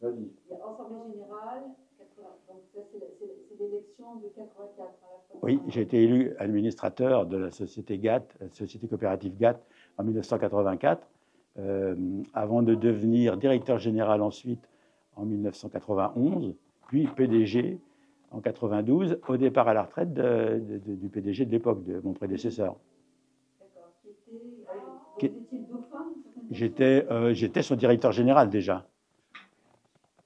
Vas-y. Il y a Assemblée générale, 80, donc ça c'est l'élection de 84 à la Oui, fois. j'ai été élu administrateur de la société GATT, la société coopérative GATT, en 1984, avant de devenir directeur général ensuite en 1991, puis PDG en 92, au départ à la retraite du PDG de l'époque, de mon prédécesseur. D'accord. Vous étiez le dauphin d'une certaine façon. J'étais son directeur général déjà.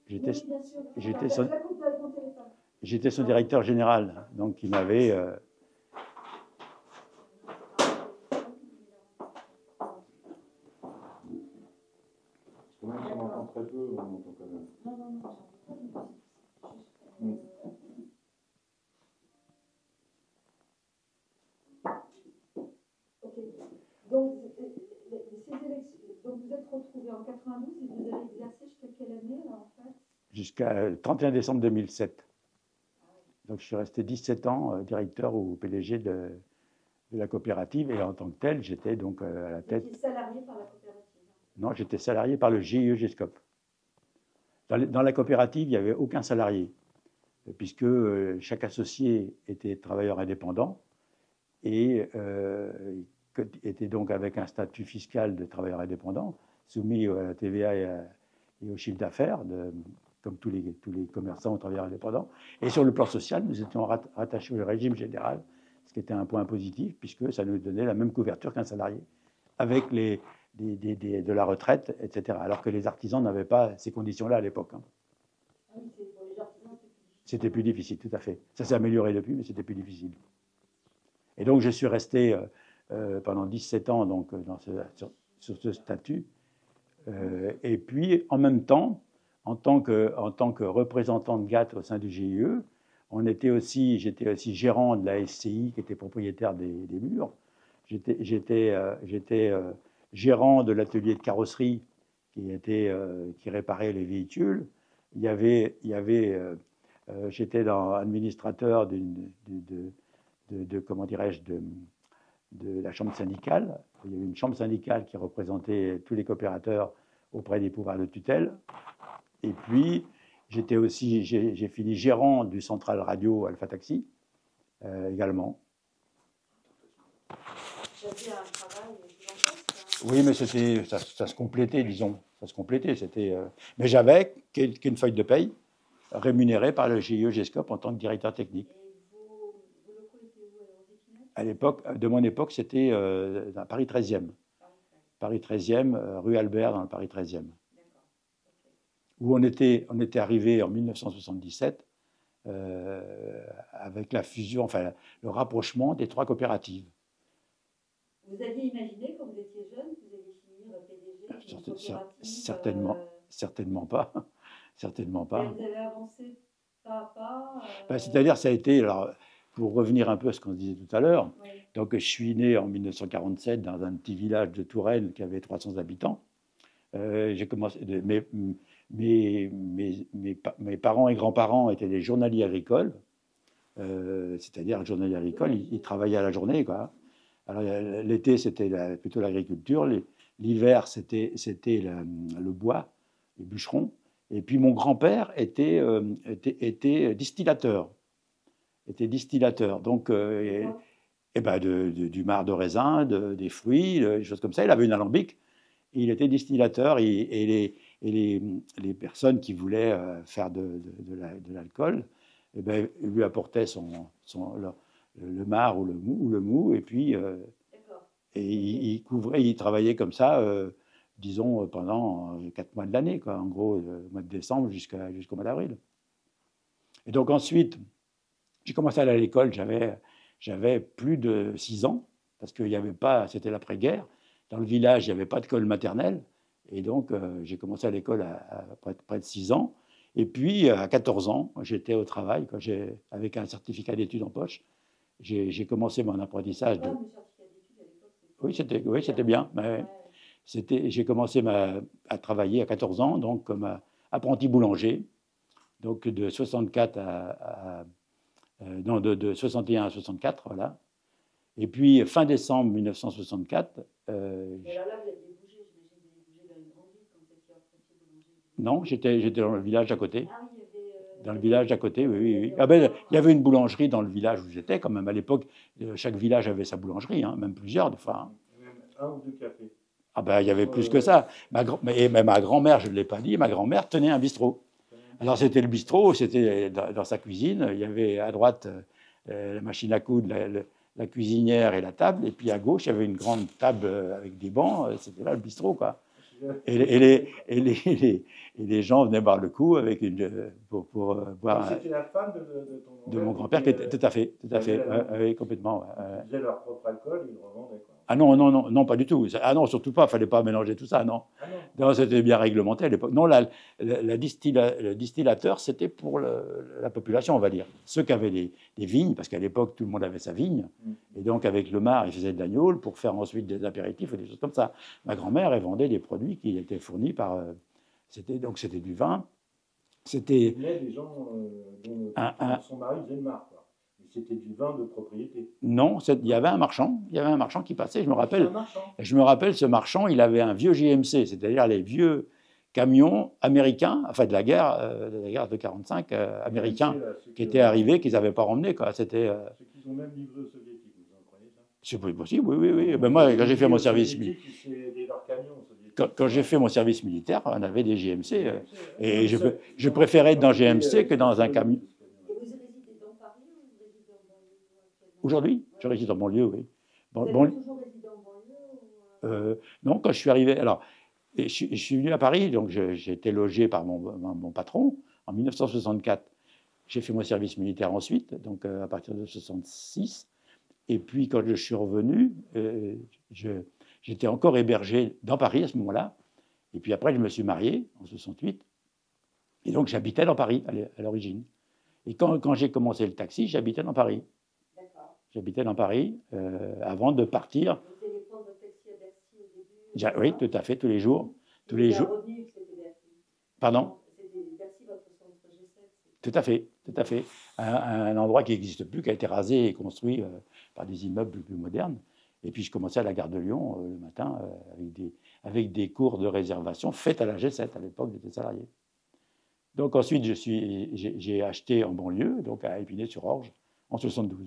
J'étais Oui, bien sûr. j'étais Je son, la coupe avec mon téléphone. j'étais son directeur général, donc il m'avait... On entend très peu, on entend quand même. Non, non, non, j'entends pas. Ok. Donc, ces élections, donc vous êtes retrouvés en 92 et vous avez exercé jusqu'à quelle année, là, en fait? Jusqu'à 31 décembre 2007. Donc je suis resté 17 ans directeur ou PDG de la coopérative, et en tant que tel, j'étais donc à la tête... Vous étiez salarié par la coopérative? Non, j'étais salarié par le GIE GESCOP. Dans la coopérative, il n'y avait aucun salarié, puisque chaque associé était travailleur indépendant et était donc avec un statut fiscal de travailleur indépendant, soumis à la TVA et au chiffre d'affaires, comme tous les commerçants ou travailleurs indépendants. Et sur le plan social, nous étions rattachés au régime général, ce qui était un point positif, puisque ça nous donnait la même couverture qu'un salarié, avec de la retraite, etc. Alors que les artisans n'avaient pas ces conditions-là à l'époque. Hein. Ah oui, pour les artisans, c'était plus difficile, tout à fait. Ça s'est amélioré depuis, mais c'était plus difficile. Et donc, je suis resté pendant 17 ans donc, sur ce statut. Et puis, en même temps, en tant que représentant de GATT au sein du GIE, j'étais aussi gérant de la SCI qui était propriétaire des murs. J'étais gérant de l'atelier de carrosserie qui réparait les véhicules. J'étais administrateur comment dirais-je, de la chambre syndicale. Il y avait une chambre syndicale qui représentait tous les coopérateurs auprès des pouvoirs de tutelle. Et puis, j'ai fini gérant du central radio Alpha Taxi également. J'avais un travail oui, mais ça se complétait, disons. Ça se complétait. Mais j'avais qu'une feuille de paye rémunérée par le GIE GESCOP en tant que directeur technique. Et vos locaux étaient où à À l'époque, de mon époque, c'était à Paris 13e. Paris 13e, rue Albert, dans le Paris 13e. Où on était arrivé en 1977 avec la fusion, enfin le rapprochement des trois coopératives. Vous aviez imaginé quand vous étiez jeune que vous alliez finir PDG d'une coopérative? Certainement pas. Certainement pas. Et vous avez avancé pas à Ben, pas c'est-à-dire, ça a été, alors, pour revenir un peu à ce qu'on disait tout à l'heure, oui. Donc je suis né en 1947 dans un petit village de Touraine qui avait 300 habitants. J'ai commencé, mes parents et grands-parents étaient des journaliers agricoles, c'est-à-dire journaliers agricoles, ils travaillaient à la journée, quoi. Alors l'été c'était plutôt l'agriculture, l'hiver c'était le bois, les bûcherons. Et puis mon grand-père était distillateur. Donc du marc de raisin, des fruits, des choses comme ça. Il avait une alambic. Et il était distillateur et les personnes qui voulaient faire de l'alcool lui apportaient le marc ou le mou et puis il travaillait comme ça, disons, pendant 4 mois de l'année, en gros, le mois de décembre jusqu'au mois d'avril. Et donc ensuite, j'ai commencé à aller à l'école, j'avais plus de 6 ans, parce qu'il n'y avait pas, c'était l'après-guerre. Dans le village, il n'y avait pas d'école maternelle. Et donc, j'ai commencé à l'école à près de 6 ans. Et puis, à 14 ans, j'étais au travail, avec un certificat d'études en poche. J'ai commencé mon apprentissage. Oui, c'était bien. J'ai commencé à travailler à 14 ans, donc comme apprenti boulanger. Donc, de 64 de 61 à 64, voilà. Et puis, fin décembre 1964... alors là, vous aviez bougé, j'imagine, vous avez bougé vers une grande ville quand vous étiez apprenti boulanger. Non, j'étais dans le village d'à côté. Ah oui, il y avait. Dans le village d'à côté, oui, oui, oui. Ah ben, il y avait une boulangerie dans le village où j'étais, quand même. À l'époque, chaque village avait sa boulangerie, hein, même plusieurs, des fois. Hein. Même un ou deux cafés. Ah ben, il y avait plus que ça. Mais ma grand-mère, je ne l'ai pas dit, ma grand-mère tenait un bistrot. Alors, c'était le bistrot, c'était dans sa cuisine. Il y avait à droite la machine à coudre, la cuisinière et la table. Et puis, à gauche, il y avait une grande table avec des bancs. C'était là le bistrot, quoi. Et les gens venaient boire le coup avec pour boire. C'était la femme de ton De grand-père mon grand-père, qui était tout à fait, oui, complètement. Ils faisaient leur propre alcool, ils le revendaient, quoi. Ah non, non, non, non, pas du tout. Ah non, surtout pas, il ne fallait pas mélanger tout ça, non. Ah non. Non, c'était bien réglementé à l'époque. Non, le distillateur, c'était pour la population, on va dire. Ceux qui avaient des vignes, parce qu'à l'époque, tout le monde avait sa vigne. Et donc, avec le mar, ils faisaient de l'agneau pour faire ensuite des apéritifs ou des choses comme ça. Ma grand-mère, elle vendait des produits qui étaient fournis par... C'était du vin. C'était... Il venait des gens dont son mari faisait le mar, quoi. C'était du vin de propriété. Non, il y avait un marchand qui passait, je me rappelle. Un marchand. Je me rappelle, ce marchand, il avait un vieux JMC, c'est-à-dire les vieux camions américains, enfin de la guerre de 45 américains, qui étaient arrivés, qu'ils n'avaient pas ramenés, quoi. C'était. Ceux qu'ils ont même livrés aux soviétiques, vous en prenez ça? C'est possible, oui, oui, oui. Ben moi, quand j'ai fait mon service quand j'ai fait mon service militaire, on avait des JMC, et je préférais être dans GMC que dans un camion. Aujourd'hui, je réside en banlieue, oui. Vous êtes toujours résident en banlieue non, quand je suis arrivé... Alors, je suis venu à Paris, donc j'ai été logé par mon patron en 1964. J'ai fait mon service militaire ensuite, donc à partir de 1966. Et puis, quand je suis revenu, j'étais encore hébergé dans Paris à ce moment-là. Et puis après, je me suis marié en 68. Et donc, j'habitais dans Paris à l'origine. Et quand j'ai commencé le taxi, j'habitais dans Paris. J'habitais dans Paris avant de partir. Vous allez prendre votre taxi à Bercy au début? Oui, tout à fait, tous les jours. Tous les jours. Pardon? C'était Bercy, votre centre G7. Tout à fait, tout à fait. Un endroit qui n'existe plus, qui a été rasé et construit par des immeubles plus modernes. Et puis je commençais à la gare de Lyon le matin avec des cours de réservation faites à la G7. À l'époque, j'étais salarié. Donc ensuite, j'ai acheté en banlieue, donc à Épinay-sur-Orge, en 72.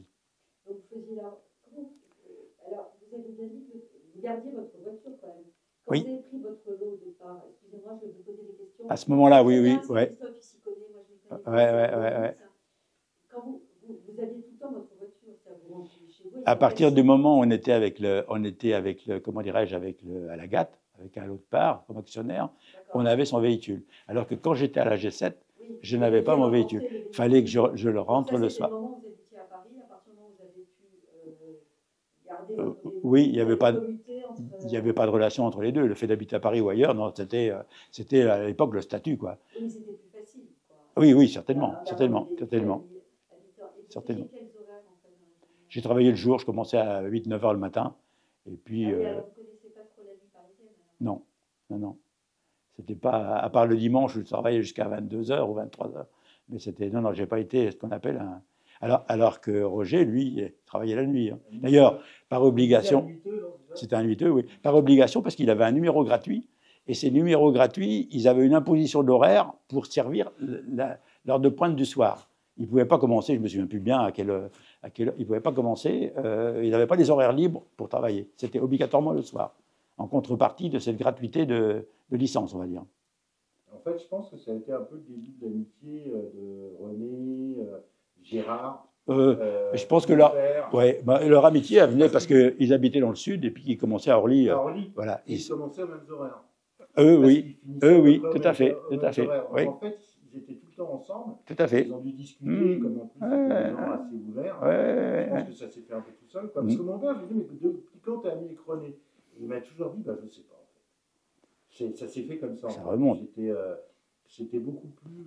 Donc vous faisiez là. Alors, vous avez bien dit que vous gardiez votre voiture quand même. Quand oui. Vous avez pris votre lot au départ, excusez-moi, je vais vous poser des questions. À ce moment-là, oui, oui. Ouais. Christophe, il s'y connaît, moi je ne connais pas. Ouais. Quand vous aviez tout le temps votre voiture, ça vous rentriez chez vous. À partir du moment où on était avec le comment dirais-je, à la GAT, avec un lot de part, comme actionnaire, on avait son véhicule. Alors que quand j'étais à la G7, je n'avais pas mon véhicule. Il fallait que je le rentre le soir. Oui, il n'y avait pas de relation entre les deux. Le fait d'habiter à Paris ou ailleurs, non, c'était à l'époque le statut, quoi. Oui, c'était plus facile, quoi. Oui, certainement. J'ai travaillé le jour, je commençais à 8-9 heures le matin. Et puis. Alors, vous ne connaissez pas trop la vie parisienne? Non. C'était pas. À part le dimanche, je travaillais jusqu'à 22h ou 23h. Mais c'était. Non, j'ai pas été ce qu'on appelle un. Alors que Roger, lui, travaillait la nuit. Hein. D'ailleurs, par obligation. C'était un nuiteux, oui. Par obligation, parce qu'il avait un numéro gratuit. Et ces numéros gratuits, ils avaient une imposition d'horaire pour servir l'heure de pointe du soir. Il ne pouvait pas commencer, je ne me souviens plus bien à quelle heure. Il ne pouvait pas commencer. Il n'avait pas les horaires libres pour travailler. C'était obligatoirement le soir, en contrepartie de cette gratuité de licence, on va dire. En fait, je pense que ça a été un peu le début de l'amitié de René, Gérard. Je pense que leur amitié elle venait parce qu'ils habitaient dans le sud et puis ils commençaient à Orly. Voilà. Ils commençaient aux mêmes horaires. Oui, tout à fait. Oui. En fait, ils étaient tout le temps ensemble. Tout à fait. Ils ont dû discuter, comme en plus c'était des gens assez ouverts. Je pense que ça s'est fait un peu tout seul. Parce que mon père, je lui ai dit, mais depuis quand tu es ami avec René? Il m'a toujours dit, je ne sais pas. En fait. Ça s'est fait comme ça. Ça remonte. C'était beaucoup plus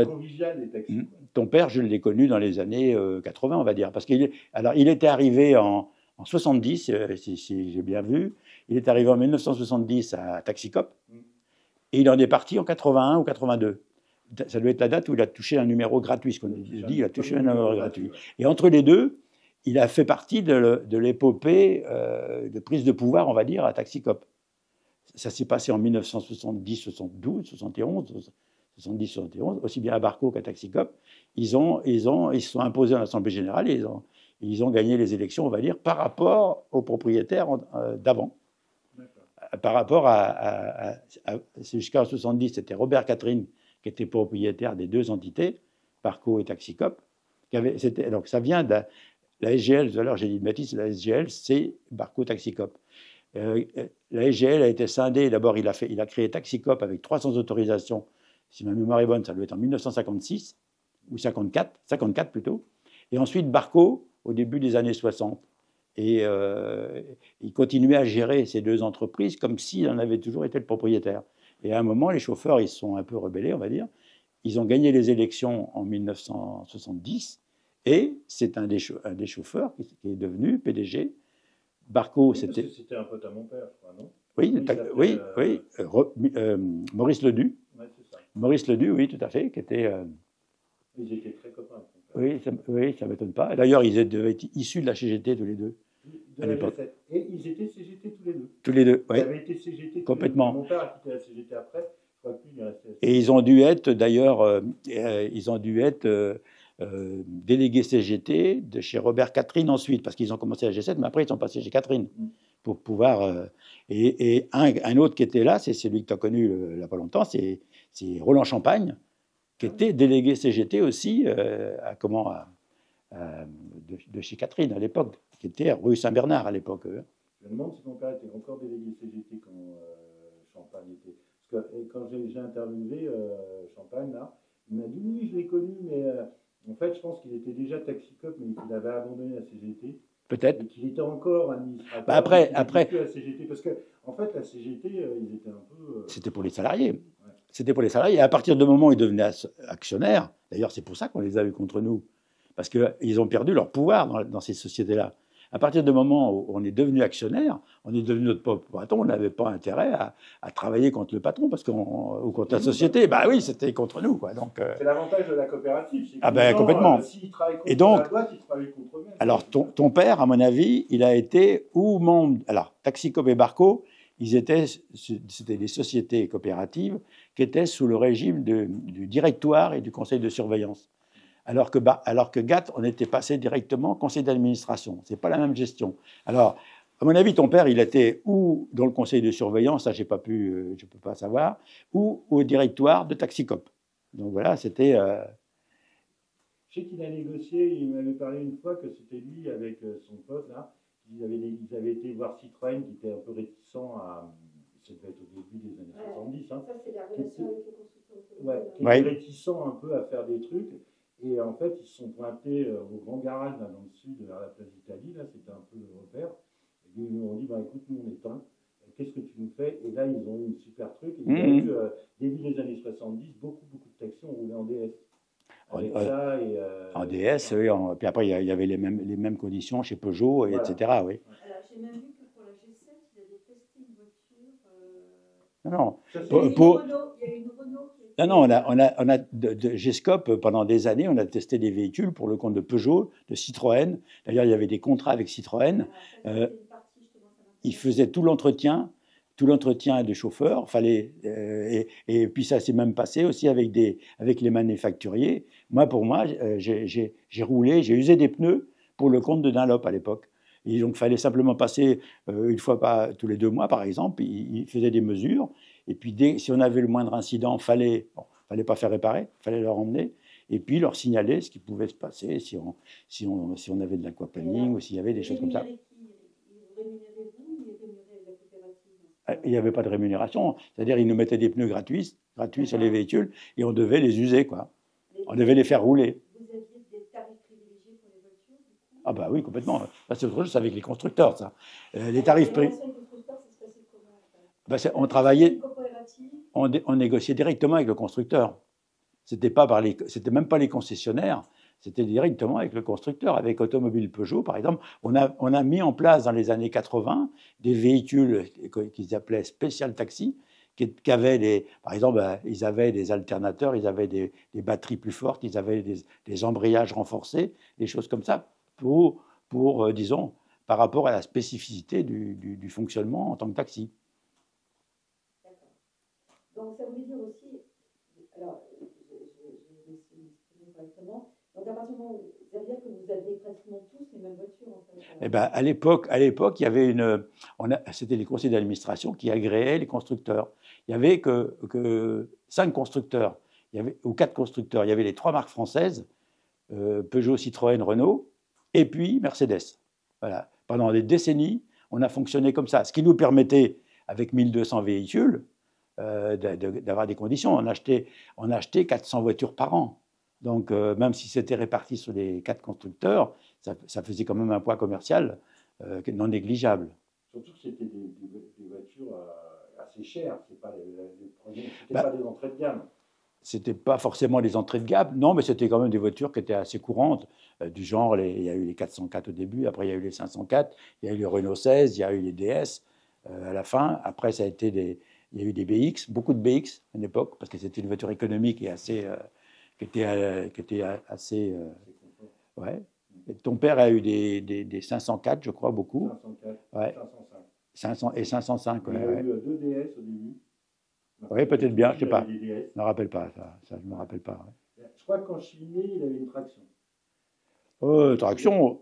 convivial, les taxis. Ton père, je l'ai connu dans les années 80, on va dire. Parce qu'il était arrivé en 70, si j'ai bien vu. Il est arrivé en 1970 à Taxicop. Et il en est parti en 81 ou 82. Ça doit être la date où il a touché un numéro gratuit. Ce qu'on dit, il a touché un numéro gratuit. Et entre les deux, il a fait partie de l'épopée de prise de pouvoir, on va dire, à Taxicop. ça s'est passé en 1970, 72, 71, 70, 71, aussi bien à Barco qu'à Taxicop. Ils se sont imposés à l'Assemblée générale et ils ont gagné les élections, on va dire, par rapport aux propriétaires d'avant. Par rapport jusqu'en 70, c'était Robert Catherine qui était propriétaire des deux entités, Barco et Taxicop. Donc ça vient de la SGL, tout à l'heure j'ai dit de bêtises, la SGL, c'est Barco Taxicop. La SGL a été scindée, d'abord il a créé Taxicop avec 300 autorisations, si ma mémoire est bonne, ça doit être en 1956, ou 54 plutôt, et ensuite Barco au début des années 60. Et il continuait à gérer ces deux entreprises comme s'il en avait toujours été le propriétaire. Et à un moment, les chauffeurs, ils se sont un peu rebellés, on va dire. Ils ont gagné les élections en 1970 et c'est un des chauffeurs qui est devenu PDG. Barco, c'était... C'était un pote à mon père, je crois, non? Oui, Maurice Ledu. Ouais, c'est ça. Maurice Ledu, oui, tout à fait, qui était... Ils étaient très copains. Oui, ça ne m'étonne pas. D'ailleurs, ils devaient être issus de la CGT tous les deux. À l'époque. Et ils étaient CGT tous les deux. Tous les deux, oui. Ils avaient été CGT complètement. Mon père a quitté la CGT après. Je crois que lui, il est resté. Et ils ont dû être, d'ailleurs, délégués CGT de chez Robert Catherine ensuite, parce qu'ils ont commencé à G7, mais après ils sont passés chez Catherine pour pouvoir. Et un autre qui était là, c'est celui que tu as connu il n'y a pas longtemps, c'est Roland Champagne, qui était délégué CGT aussi de chez Catherine à l'époque, qui était rue Saint-Bernard à l'époque. Je me demande si mon père était encore délégué CGT quand Champagne était. Parce que quand j'ai interviewé Champagne, là, il m'a dit oui, je l'ai connu, mais en fait, je pense qu'il était déjà Taxicop, mais qu'il avait abandonné la CGT. Peut-être. Et qu'il était encore administrateur. Bah après. La CGT, parce que, en fait, la CGT, ils étaient un peu. C'était pour les salariés. Ouais. C'était pour les salariés. Et à partir du moment où ils devenaient actionnaires, d'ailleurs, c'est pour ça qu'on les a eu contre nous, parce qu'ils ont perdu leur pouvoir dans ces sociétés-là. À partir du moment où on est devenu actionnaire, on est devenu notre propre patron, on n'avait pas intérêt à travailler contre le patron ou contre la société. Bah oui, c'était contre nous, quoi. Donc c'est l'avantage de la coopérative. Complètement. S'ils travaillent contre la boîte, ils travaillent contre eux-mêmes. Alors ton père, à mon avis, il a été ou membre. Alors Taxicop et Barco, c'était des sociétés coopératives qui étaient sous le régime du directoire et du conseil de surveillance. Alors que GATT, on était passé directement au conseil d'administration. Ce n'est pas la même gestion. Alors, à mon avis, ton père, il était ou dans le conseil de surveillance, ça je ne peux pas savoir, ou au directoire de Taxicop. Donc voilà, c'était... Je sais qu'il a négocié, il m'avait parlé une fois que c'était lui avec son pote, là, ils avaient été voir Citroën, qui était un peu réticent à... Ça devait être au début des années 70. Hein, ça, c'est la relation avec les constructeurs. Ouais, qui était réticent un peu à faire des trucs. Et en fait, ils se sont pointés au grand garage là, dans le sud, vers la place d'Italie. Là, c'était un peu le repère. Et ils nous ont dit bah, écoute, nous, on est un. Qu'est-ce que tu nous fais? Et là, ils ont eu une super truc. Et il y a eu, début des années 70, beaucoup de taxis ont roulé en DS. Avec ça et, en DS, oui. Puis après, il y avait les mêmes conditions chez Peugeot, voilà. etc. Oui. Alors, j'ai même vu que pour la G7, ils avaient testé une voiture. Non. Il y a une Renault. Non, on a de G-Scope, pendant des années, on a testé des véhicules pour le compte de Peugeot, de Citroën. D'ailleurs, il y avait des contrats avec Citroën. Ils faisaient tout l'entretien des chauffeurs. Et puis ça s'est même passé aussi avec les manufacturiers. Pour moi, j'ai roulé, j'ai usé des pneus pour le compte de Dunlop à l'époque. Et donc, il fallait simplement passer une fois tous les 2 mois, par exemple. Ils faisaient des mesures. Et puis, si on avait le moindre incident, fallait pas faire réparer, fallait leur emmener. Et puis, leur signaler ce qui pouvait se passer si on avait de l'aquaplaning ou s'il y avait des choses comme ça. Il n'y avait pas de rémunération. C'est-à-dire, ils nous mettaient des pneus gratuits sur les véhicules et on devait les user, quoi. On devait les faire rouler. Vous aviez des tarifs privilégiés pour les voitures, du coup ? Ah bah oui, complètement. Ça, c'est autre chose, c'est avec les constructeurs, ça. Les tarifs on travaillait, on négociait directement avec le constructeur. C'était même pas les concessionnaires, c'était directement avec le constructeur. Avec Automobile Peugeot, par exemple, on a mis en place dans les années 80 des véhicules qu'ils appelaient Special Taxi, qui avaient par exemple, ils avaient des alternateurs, ils avaient des batteries plus fortes, ils avaient des embrayages renforcés, des choses comme ça, pour disons, par rapport à la spécificité du fonctionnement en tant que taxi. Donc ça voulait dire aussi, alors je vais essayer d'exprimer correctement, donc à partir du moment où, ça veut dire que vous aviez pratiquement tous les mêmes voitures en fait. Eh ben, à l'époque, il y avait c'était les conseils d'administration qui agréaient les constructeurs. Il n'y avait que 5 constructeurs, ou 4 constructeurs. Il y avait les 3 marques françaises, Peugeot, Citroën, Renault, et puis Mercedes. Voilà. Pendant des décennies, on a fonctionné comme ça, ce qui nous permettait, avec 1200 véhicules, d'avoir des conditions. On achetait 400 voitures par an. Donc, même si c'était réparti sur les 4 constructeurs, ça faisait quand même un poids commercial non négligeable. Surtout que c'était des voitures assez chères, c'est pas pas des entrées de gamme. C'était pas forcément les entrées de gamme, non, mais c'était quand même des voitures qui étaient assez courantes, du genre, il y a eu les 404 au début, après il y a eu les 504, il y a eu les Renault 16, il y a eu les DS à la fin, après ça a été il y a eu des BX, beaucoup de BX à l'époque, parce que c'était une voiture économique et qui était assez ouais. Et ton père a eu des 504, je crois, beaucoup. 504, ouais. 505. Et 505, il y a eu 2 DS au début. Oui, peut-être bien, je ne sais pas. Je ne me rappelle pas, ça je ne me rappelle pas. Ouais. Je crois que quand je suis né, il avait une traction. Traction.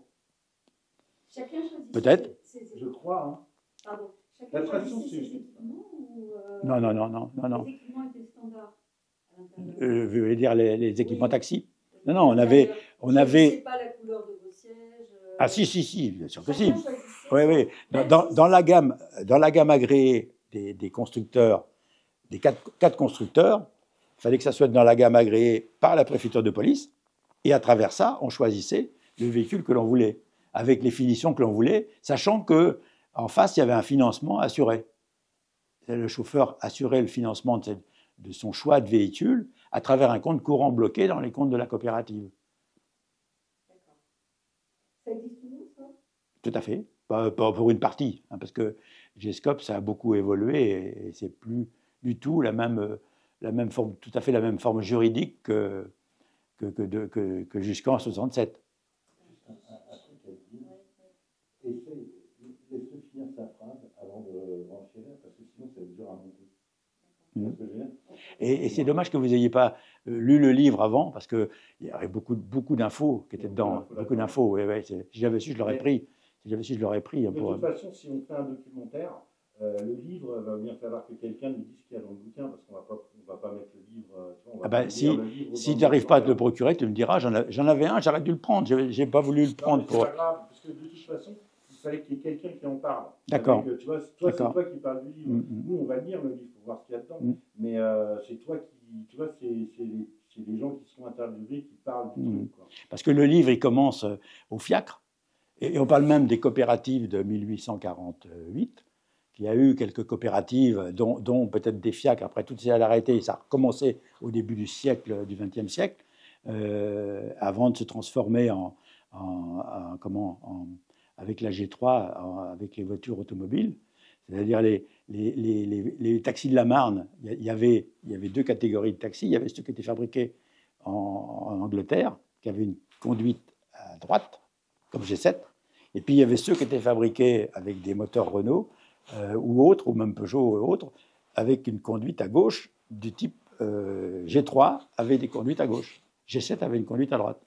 Chacun choisit. Peut-être. Je crois. Hein. Pardon. Chacun choisissait ses équipements ou Non. Les équipements étaient standards à Vous voulez dire les équipements taxi? Oui. Non, on avait. C'est pas la couleur de vos sièges. Ah si, bien sûr que si. Oui. Dans la gamme agréée des constructeurs, des 4 constructeurs, il fallait que ça soit dans la gamme agréée par la préfecture de police, et à travers ça, on choisissait le véhicule que l'on voulait, avec les finitions que l'on voulait, sachant qu'en face, il y avait un financement assuré. Le chauffeur assurait le financement de son choix de véhicule à travers un compte courant bloqué dans les comptes de la coopérative. D'accord. Ça existe toujours, ça? Tout à fait. Pas pour une partie, hein, parce que G-Scope, ça a beaucoup évolué et c'est plus du tout la même forme, tout à fait la même forme juridique que jusqu'en 67. Laisse-le finir sa phrase avant de renchérir, parce que sinon ça va être dur à monter. Et c'est dommage que vous n'ayez pas lu le livre avant, parce qu'il y avait beaucoup d'infos qui étaient dedans. Beaucoup d'infos, ouais. Si j'avais su, je l'aurais pris. De toute façon, si on fait un documentaire, le livre va bien falloir que quelqu'un nous dise ce qu'il y a dans le bouquin, parce qu'on va pas mettre le livre. Si tu n'arrives pas à te le procurer, tu me diras, j'en avais un, j'aurais dû le prendre. Je n'ai pas voulu le prendre. C'est pas grave, parce que de toute façon, il fallait qu'il y ait quelqu'un qui en parle. D'accord. Tu vois, c'est toi qui parles du livre. Nous, on va lire le livre pour voir ce qu'il y a dedans. Mais c'est toi qui. Tu vois, c'est les gens qui sont interviewés qui parlent du truc. Quoi. Parce que le livre, il commence au fiacre. Et on parle même des coopératives de 1848, qu'il y a eu quelques coopératives, dont peut-être des fiacres, après tout ça a arrêté, ça a recommencé au début du XXe siècle, avant de se transformer avec la G3, avec les voitures automobiles. C'est-à-dire les taxis de la Marne, il y avait 2 catégories de taxis. Il y avait ceux qui étaient fabriqués en Angleterre, qui avaient une conduite à droite, comme G7, et puis il y avait ceux qui étaient fabriqués avec des moteurs Renault ou autres, ou même Peugeot ou autres, avec une conduite à gauche du type G3 avait des conduites à gauche. G7 avait une conduite à droite.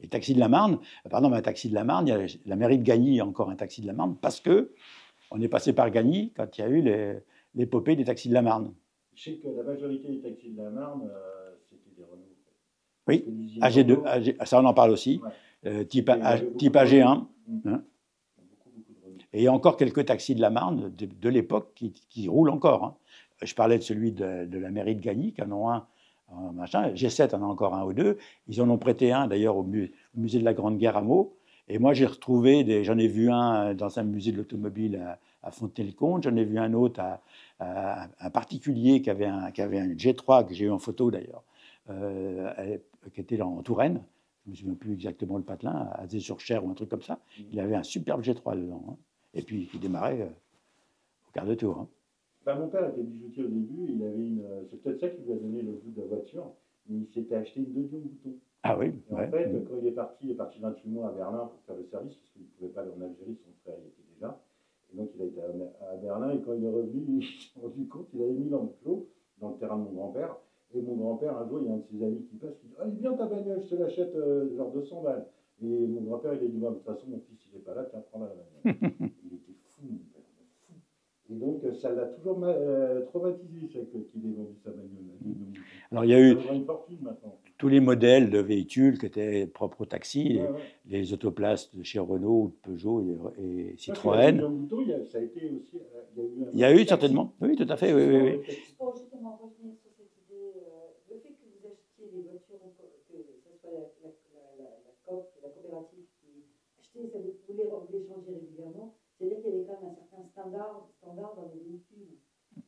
Et taxi de la Marne, un taxi de la Marne, il y a la mairie de Gagny, encore un taxi de la Marne, parce que on est passé par Gagny quand il y a eu l'épopée des taxis de la Marne. Je sais que la majorité des taxis de la Marne, c'était des Renault. Oui, AG2, ça on en parle aussi, type AG1. Hein. Et il y a encore quelques taxis de la Marne de l'époque qui roulent encore. Hein. Je parlais de celui de la mairie de Gagny, qui en ont un, machin. G7 en a encore un ou 2. Ils en ont prêté un d'ailleurs au musée de la Grande Guerre à Meaux. Et moi j'ai retrouvé, j'en ai vu un dans un musée de l'automobile à Fontenay-le-Comte, j'en ai vu un autre un particulier qui avait un G3 que j'ai eu en photo d'ailleurs, qui était en Touraine. Je ne me souviens plus exactement le patelin, à Zé-sur-Cher ou un truc comme ça. Il avait un superbe G3 dedans. Hein. Et puis, il démarrait au quart de tour. Hein. Mon père était bijoutier au début. C'est peut-être ça qui lui a donné le goût de la voiture. Mais il s'était acheté une 2 boutons. Ah oui. Et en fait, quand il est parti 28 mois à Berlin pour faire le service, parce qu'il ne pouvait pas aller en Algérie, son frère y était déjà. Et donc, il a été à Berlin. Et quand il est revenu, il s'est rendu compte qu'il avait mis l'enclos. dans le terrain de mon grand-père. Et mon grand-père, un jour, il y a un de ses amis qui passe, qui dit ah, « bien ta bagnole, je te l'achète genre 200 balles. » Et mon grand-père, il a dit bah, « de toute façon, mon fils, il n'est pas là, tiens, prends la bagnole. » Il était fou, mon père, fou. Et donc, ça l'a toujours traumatisé, qu'il ait vendu sa bagnole. Alors, il y a eu une fortune maintenant. Tous les modèles de véhicules qui étaient propres au taxi, Ouais. les autoplaces de chez Renault, de Peugeot et Citroën. Ça a été aussi, il y a eu certainement, oui, tout à fait, oui. Pour justement revenir sur cette idée, le fait que vous achetiez des voitures, que ce soit la COP, la coopérative qui achetait, ça vous les changer régulièrement, c'est-à-dire qu'il y avait quand même un certain standard dans les véhicules.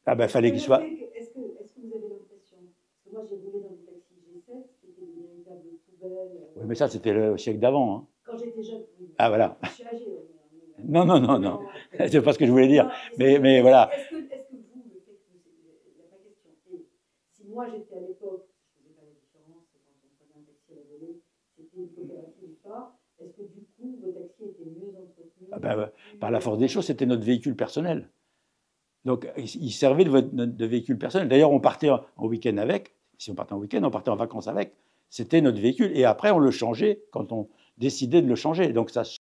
Ah ben, fallait qu'il soit... Est-ce que vous avez l'impression, parce que moi j'ai roulé dans des taxis G7, c'était des véritables poubelles. Oui, mais ça c'était le siècle d'avant. Hein. Quand j'étais jeune, oui. Ah voilà. Je suis âgée. Non. C'est pas ce que je voulais dire. Mais voilà. Est-ce que vous, le fait que la question est, si moi j'étais à l'époque, je ne faisais pas la différence quand on prenait un taxi à la volée, c'était une coopérative ou pas, est-ce que du coup vos taxis étaient mieux entretenus? Ah ben, par la force des choses, c'était notre véhicule personnel. Donc il servait de véhicule personnel. D'ailleurs, on partait en week-end avec. Si on partait en week-end, on partait en vacances avec. C'était notre véhicule. Et après, on le changeait quand on décidait de le changer. Donc ça